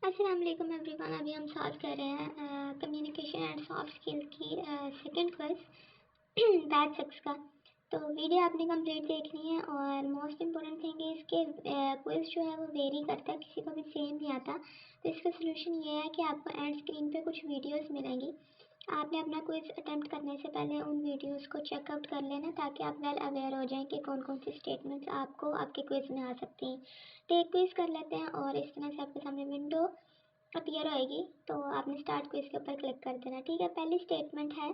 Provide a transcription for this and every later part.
अस्सलाम वालेकुम एवरीवन। अभी हम सॉल्व कर रहे हैं कम्युनिकेशन एंड सॉफ्ट स्किल की सेकंड क्विज बैच 6 का। तो वीडियो आपने कंप्लीट देखनी है और मोस्ट इम्पोर्टेंट थिंग है इसके क्विज जो है वो वेरी करता है, किसी को भी सेम नहीं आता। तो इसका सोल्यूशन ये है कि आपको एंड स्क्रीन पे कुछ वीडियोस मिलेंगी। आपने अपना क्विज अटेम्प्ट करने से पहले उन वीडियोस को चेकआउट कर लेना ताकि आप वेल अवेयर हो जाएं कि कौन कौन सी स्टेटमेंट्स आपको आपके क्विज में आ सकती हैं। तो एक क्विज कर लेते हैं और इस तरह से आपके सामने विंडो अपीयर होएगी, तो आपने स्टार्ट क्विज के ऊपर क्लिक कर देना। ठीक है, पहली स्टेटमेंट है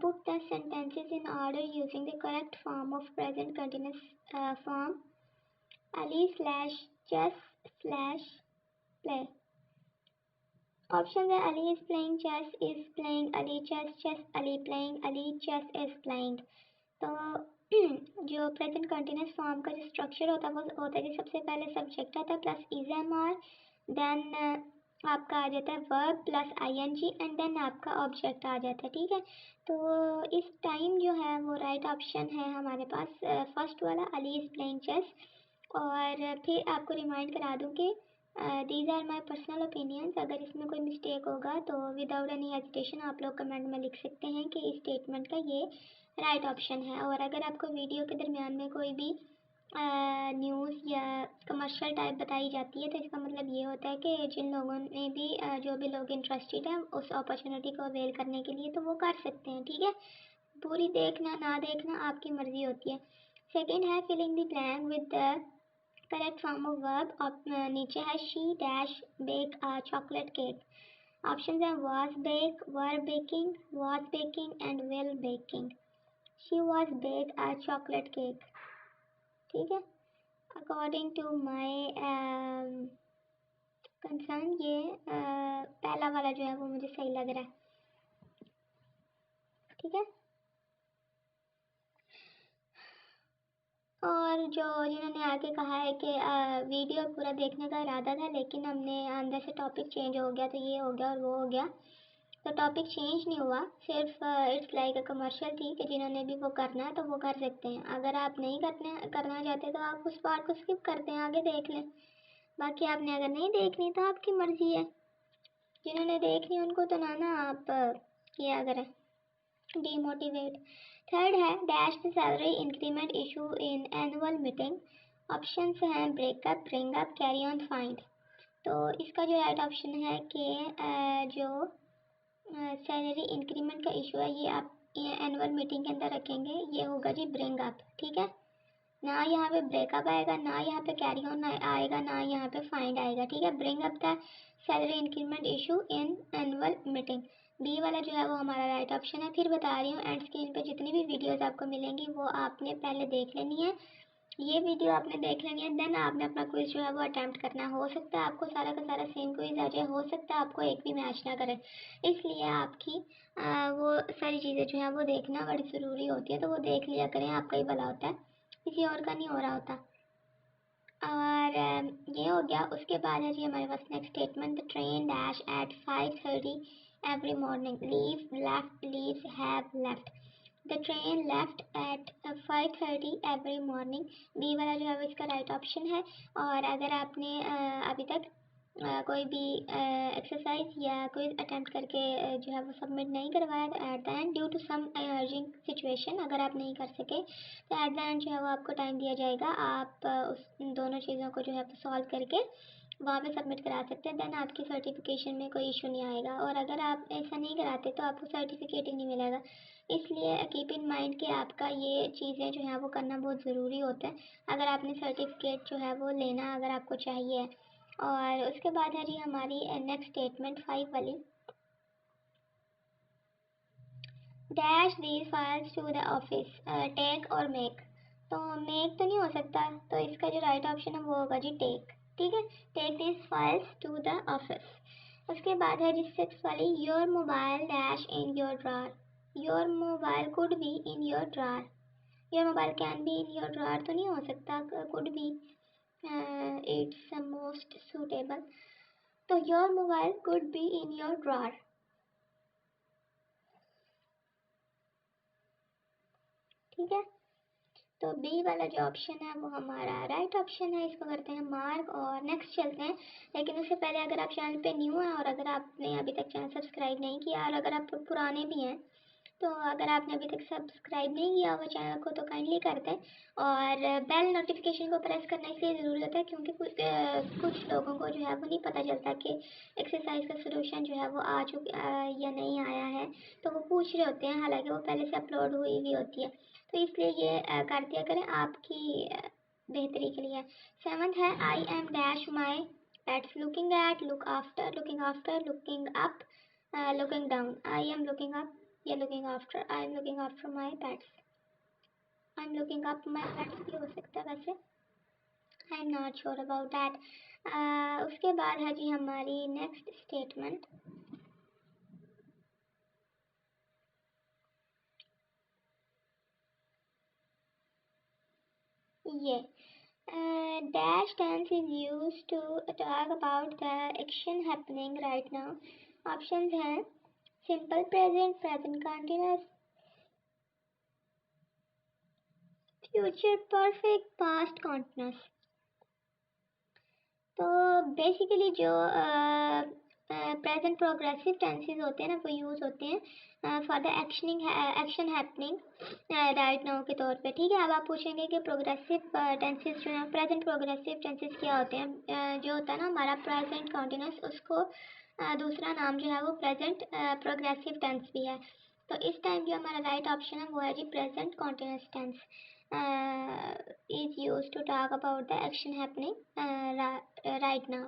put the sentences in order using the correct form of present continuous form Ali slash chess slash play. Option है Ali is playing chess, is playing Ali chess, chess Ali playing, Ali chess is playing. तो जो present continuous form का जो structure होता है वो होता है कि सबसे पहले सब्जेक्ट आता है plus is am are, then आपका आ जाता है verb plus ING and then आपका ऑब्जेक्ट आ जाता है। ठीक है, तो इस टाइम जो है वो राइट ऑप्शन है हमारे पास फर्स्ट वाला अली इज प्लेइंग चेस। और फिर आपको रिमाइंड करा दूँ कि these are my personal opinions. अगर इसमें कोई मिस्टेक होगा तो विदाउट एनी हेजिटेशन आप लोग कमेंट में लिख सकते हैं कि इस स्टेटमेंट का ये राइट ऑप्शन है। और अगर आपको वीडियो के दरमियान में कोई भी न्यूज़ या कमर्शियल टाइप बताई जाती है तो इसका मतलब ये होता है कि जिन लोगों ने भी जो भी लोग इंटरेस्टेड हैं उस अपॉर्चुनिटी को अवेल करने के लिए तो वो कर सकते हैं। ठीक है, पूरी देखना ना देखना आपकी मर्जी होती है। सेकेंड है filling the blank with the correct form of verb. और नीचे है she dash bake chocolate cake. Option है was bake, were baking, was baking and will baking. She was bake a chocolate cake. ठीक है, according to my concern ये पहला वाला जो है वो मुझे सही लग रहा है। ठीक है, और जो जिन्होंने आगे कहा है कि वीडियो पूरा देखने का इरादा था लेकिन हमने अंदर से टॉपिक चेंज हो गया तो ये हो गया और वो हो गया, तो टॉपिक चेंज नहीं हुआ, सिर्फ इट्स लाइक अ कमर्शियल थी कि जिन्होंने भी वो करना है तो वो कर सकते हैं। अगर आप नहीं करना चाहते तो आप उस पार्ट को स्किप करते हैं, आगे देख लें। बाकी आपने अगर नहीं देखनी तो आपकी मर्जी है, जिन्होंने देखनी उनको तो ना आप किया करें डीमोटिवेट। थर्ड है dash the salary increment issue in annual meeting. Option हैं breakup, bring up, carry on, find. तो इसका जो राइट ऑप्शन है कि जो सैलरी इंक्रीमेंट का इशू है ये आप एनुअल मीटिंग के अंदर रखेंगे, ये होगा जी ब्रिंग अप। ठीक है, ना यहाँ पे ब्रेकअप आएगा, ना यहाँ पे कैरी ऑन आएगा, ना यहाँ पे फाइंड आएगा। ठीक है, bring up the salary increment issue in annual meeting, B वाला जो है वो हमारा राइट ऑप्शन है। फिर बता रही हूँ एंड स्क्रीन पे जितनी भी वीडियोस आपको मिलेंगी वो आपने पहले देख लेनी है, ये वीडियो आपने देख लेनी है, देन आपने अपना क्विज जो है वो अटैम्प्ट करना। हो सकता है आपको सारा का सारा सेम क्विज आ जाए, हो सकता है आपको एक भी मैच ना करे, इसलिए आपकी वो सारी चीज़ें जो है वो देखना बड़ी ज़रूरी होती है, तो वो देख लिया करें, आपका ही भला होता है, किसी और का नहीं हो रहा होता। और ये हो गया। उसके बाद है जी हमारे पास next statement, the train dash at 5:30 every morning, leave left, leaves have left. The train left at 5:30 every morning, B वाला जो है वो इसका राइट ऑप्शन है। और अगर आपने अभी तक कोई भी एक्सरसाइज या कोई अटेम्प्ट करके जो है वो सबमिट नहीं करवाया तो at the end due to some urging situation अगर आप नहीं कर सके तो एट द एंड जो है वो आपको टाइम दिया जाएगा, आप उस दोनों चीज़ों को जो है वो सॉल्व करके वहाँ पे सबमिट करा सकते हैं, देन आपकी सर्टिफिकेशन में कोई इशू नहीं आएगा। और अगर आप ऐसा नहीं कराते तो आपको सर्टिफिकेट ही नहीं मिलेगा, इसलिए कीप इन माइंड कि आपका ये चीज़ें जो है वो करना बहुत ज़रूरी होता है अगर आपने सर्टिफिकेट जो है वो लेना अगर आपको चाहिए। और उसके बाद है जी हमारी नेक्स्ट स्टेटमेंट 5 वाली, dash these files to the office, take और मेक। तो मेक तो नहीं हो सकता, तो इसका जो राइट ऑप्शन है वो होगा जी टेक। ठीक है, take these files to the office. उसके बाद है जी 6 वाली, your mobile dash in your drawer. Your mobile could be in your drawer, your mobile can be in your drawer तो नहीं हो सकता, could be it's most suitable, तो your mobile could be in your drawer. ठीक है, तो B वाला जो ऑप्शन है वो हमारा राइट ऑप्शन है, इसको करते हैं मार्क और नेक्स्ट चलते हैं। लेकिन उससे पहले अगर आप चैनल पे न्यू हैं और अगर आपने अभी तक चैनल सब्सक्राइब नहीं किया और अगर आप पुराने भी हैं तो अगर आपने अभी तक सब्सक्राइब नहीं किया हुआ चैनल को तो काइंडली कर दें। और बेल नोटिफिकेशन को प्रेस करना इसलिए ज़रूरी होता है क्योंकि कुछ लोगों को जो है वो नहीं पता चलता कि एक्सरसाइज का सोल्यूशन जो है वो आ चुका या नहीं आया है, तो वो पूछ रहे होते हैं, हालांकि वो पहले से अपलोड हुई भी होती है। तो इसलिए ये कर दिया करें, आपकी बेहतरी के लिए। 7th है I am dash my pets looking at, look after, looking after, looking up, looking down. I am looking up या looking after, I am looking after my pets, I am looking up my pets भी हो सकता है वैसे, I am not sure about that. उसके बाद है जी हमारी नेक्स्ट स्टेटमेंट। ये dash tense is used to talk about the action happening right now. Options हैं simple present, present continuous, future perfect, past continuous। तो बेसिकली जो प्रेजेंट प्रोग्रेसिव टेंसेस होते हैं ना वो यूज़ होते हैं for the action happening right now के तौर पे, ठीक है। अब आप पूछेंगे कि प्रोग्रेसिव टेंसेस जो है, प्रेजेंट प्रोग्रेसिव टेंसेस क्या होते हैं। जो होता है ना हमारा प्रेजेंट कंटिन्यूस, उसको दूसरा नाम जो है वो प्रेजेंट प्रोग्रेसिव टेंस भी है। तो इस टाइम जो हमारा राइट ऑप्शन है वो है जी present continuous tense is used to talk about the action happening right now.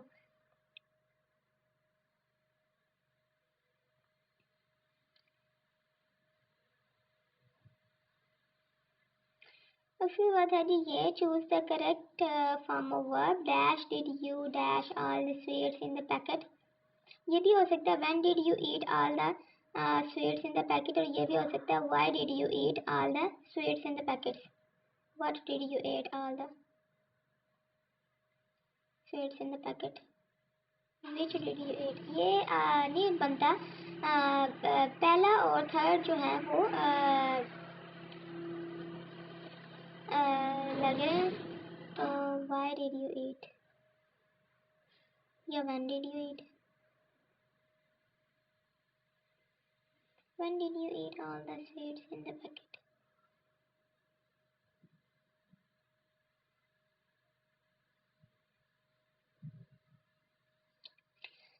उसके बाद है जी ये choose the correct form of verb, dash did you dash all the sweets in the packet. ये भी हो सकता है when did you eat all the sweets in the packet, और ये भी हो सकता है why did you eat all the sweets in the packet, what did you eat all the sweets in the packet, which did you ईट। ये नहीं बनता, पहला और थर्ड जो है वो लगे तो व्हाई डिड यू ईट या when did you eat, when did you eat all the sweets in the packet.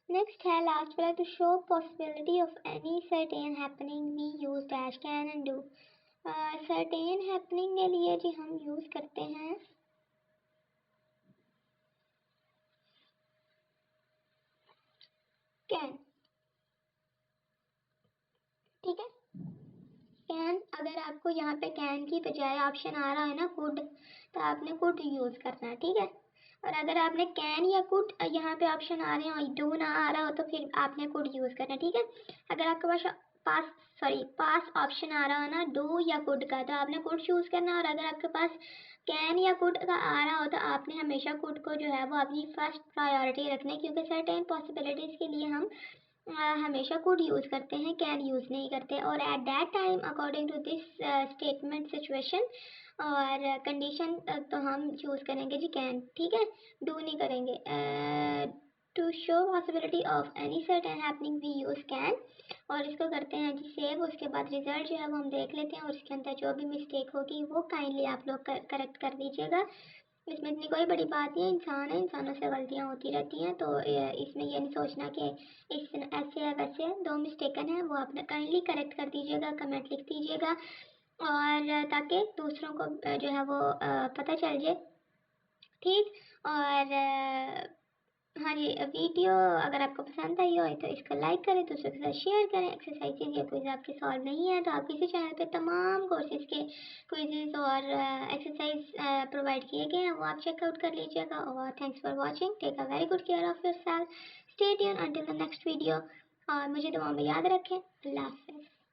Next है लास्ट वाला, to show possibility of any certain happening we use dash can and do. Certain happening के लिए जी हम use करते हैं can, ठीक है। Can, अगर आपको यहाँ पे कैन की बजाय ऑप्शन आ रहा है ना कुड, तो आपने कुड यूज करना है, ठीक है। और अगर आपने कैन या कुड यहाँ पे ऑप्शन आ रहे हो, डू ना आ रहा हो, तो फिर आपने कुड यूज करना है, ठीक है। अगर आपके पास ऑप्शन आ रहा हो ना डू या कुड का, तो आपने कुड चूज करना है। और अगर आपके पास कैन या कुड का आ रहा हो तो आपने हमेशा कुड को जो है वो अपनी फर्स्ट प्रायोरिटी रखना है, क्योंकि सर्टेन पॉसिबिलिटीज़ के लिए हम हमेशा कुड यूज़ करते हैं, कैन यूज़ नहीं करते। और at that time according to this statement situation और कंडीशन तो हम चूज़ करेंगे जी कैन, ठीक है, डू नहीं करेंगे। To show possibility of any certain happening we use can, और इसको करते हैं जी सेव। उसके बाद रिजल्ट जो है वो हम देख लेते हैं और इसके अंदर जो भी मिस्टेक होगी वो काइंडली आप लोग करेक्ट कर दीजिएगा। इसमें इतनी कोई बड़ी बात नहीं है, इंसान है, इंसानों से गलतियाँ होती रहती हैं, तो इसमें ये नहीं सोचना कि इस ऐसे है वैसे है। दो मिस्टेकन है वो आप काइंडली करेक्ट कर दीजिएगा, कमेंट लिख दीजिएगा, और ताकि दूसरों को जो है वो पता चल जाए, ठीक। और हाँ जी, वीडियो अगर आपको पसंद आई हो तो इसको लाइक करें, दूसरों के साथ शेयर करें। एक्सरसाइजेज या क्विज आपके सॉल्व नहीं है तो आप किसी चैनल पे तमाम कोर्सेज के क्विजेज और एक्सरसाइज प्रोवाइड किए गए हैं, वो आप चेकआउट कर लीजिएगा। और thanks for watching, take a very good care of yourself, stay tuned until the next video, और मुझे दुआ में याद रखें। अल्लाह हाफ़िज़।